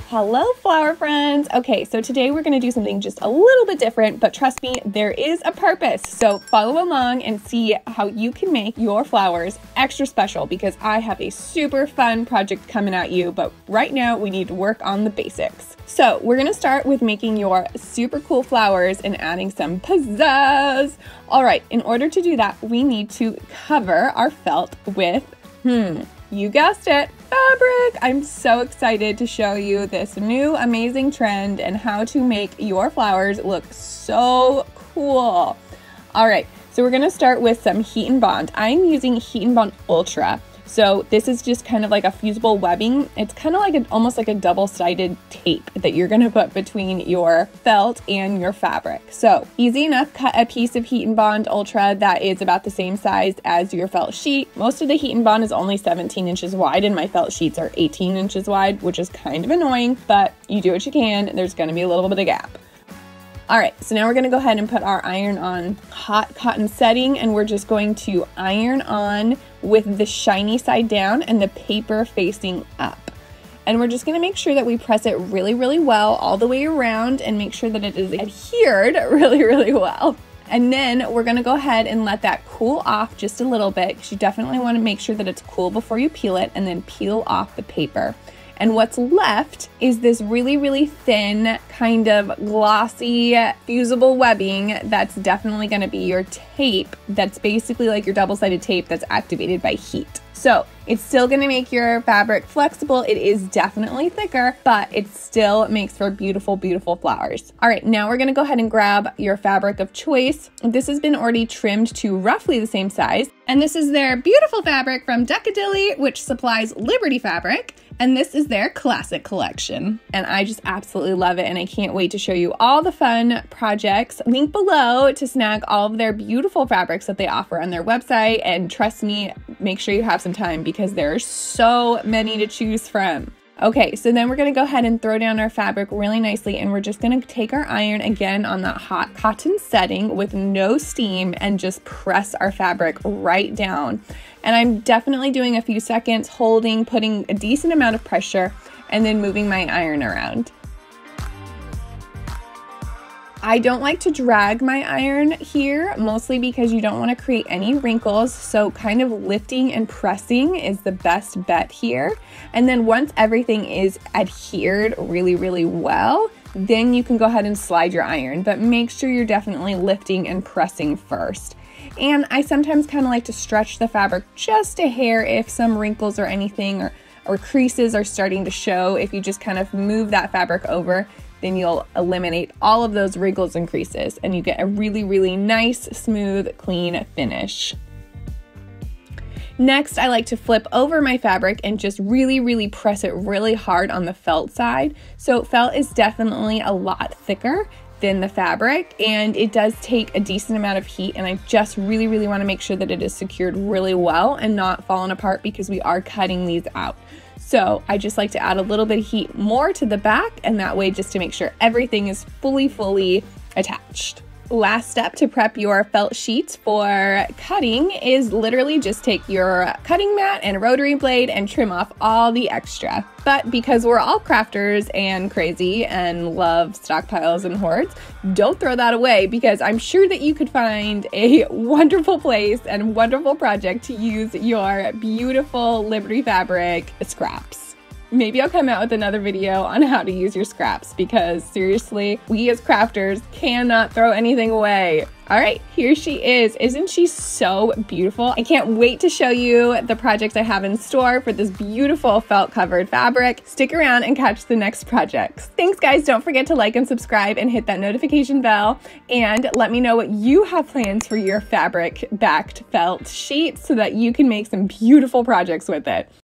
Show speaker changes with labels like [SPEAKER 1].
[SPEAKER 1] Hello, flower friends. Okay, so today we're going to do something just a little bit different, but trust me, there is a purpose. So follow along and see how you can make your flowers extra special, because I have a super fun project coming at you, but right now we need to work on the basics. So we're going to start with making your super cool flowers and adding some pizzazz. All right, in order to do that, we need to cover our felt with, you guessed it, fabric. I'm so excited to show you this new amazing trend and how to make your flowers look so cool. All right, so we're gonna start with some Heat and Bond. I'm using Heat and Bond Ultra. So this is just kind of like a fusible webbing. It's kind of like almost like a double-sided tape that you're gonna put between your felt and your fabric. So easy enough, cut a piece of Heat and Bond Ultra that is about the same size as your felt sheet. Most of the Heat and Bond is only 17 inches wide and my felt sheets are 18 inches wide, which is kind of annoying, but you do what you can. There's gonna be a little bit of gap. All right, so now we're gonna go ahead and put our iron on hot cotton setting, and we're just going to iron on with the shiny side down and the paper facing up. And we're just gonna make sure that we press it really, really well all the way around and make sure that it is adhered really, really well. And then we're gonna go ahead and let that cool off just a little bit, because you definitely wanna make sure that it's cool before you peel it, and then peel off the paper. And what's left is this really, really thin, kind of glossy, fusible webbing that's definitely gonna be your tape. That's basically like your double-sided tape that's activated by heat. So it's still gonna make your fabric flexible. It is definitely thicker, but it still makes for beautiful, beautiful flowers. All right, now we're gonna go ahead and grab your fabric of choice. This has been already trimmed to roughly the same size. And this is their beautiful fabric from Decadilly, which supplies Liberty Fabric. And this is their classic collection. And I just absolutely love it. And I can't wait to show you all the fun projects. Link below to snag all of their beautiful fabrics that they offer on their website. And trust me, make sure you have some time because there are so many to choose from. Okay, so then we're gonna go ahead and throw down our fabric really nicely, and we're just gonna take our iron again on that hot cotton setting with no steam and just press our fabric right down. And I'm definitely doing a few seconds, holding, putting a decent amount of pressure, and then moving my iron around. I don't like to drag my iron here, mostly because you don't want to create any wrinkles. So kind of lifting and pressing is the best bet here. And then once everything is adhered really, really well, then you can go ahead and slide your iron, but make sure you're definitely lifting and pressing first. And I sometimes kind of like to stretch the fabric just a hair if some wrinkles or anything or creases are starting to show. If you just kind of move that fabric over, then you'll eliminate all of those wrinkles and creases, and you get a really, really nice, smooth, clean finish. Next, I like to flip over my fabric and just really, really press it really hard on the felt side. So felt is definitely a lot thicker than the fabric, and it does take a decent amount of heat, and I just really, really want to make sure that it is secured really well and not falling apart, because we are cutting these out. So I just like to add a little bit of heat more to the back, and that way just to make sure everything is fully attached. Last step to prep your felt sheets for cutting is literally just take your cutting mat and rotary blade and trim off all the extra. But because we're all crafters and crazy and love stockpiles and hoards, don't throw that away, because I'm sure that you could find a wonderful place and wonderful project to use your beautiful Liberty Fabric scraps. Maybe I'll come out with another video on how to use your scraps, because seriously, we as crafters cannot throw anything away. All right, here she is. Isn't she so beautiful? I can't wait to show you the projects I have in store for this beautiful felt covered fabric. Stick around and catch the next projects. Thanks guys, don't forget to like and subscribe and hit that notification bell, and let me know what you have plans for your fabric backed felt sheet so that you can make some beautiful projects with it.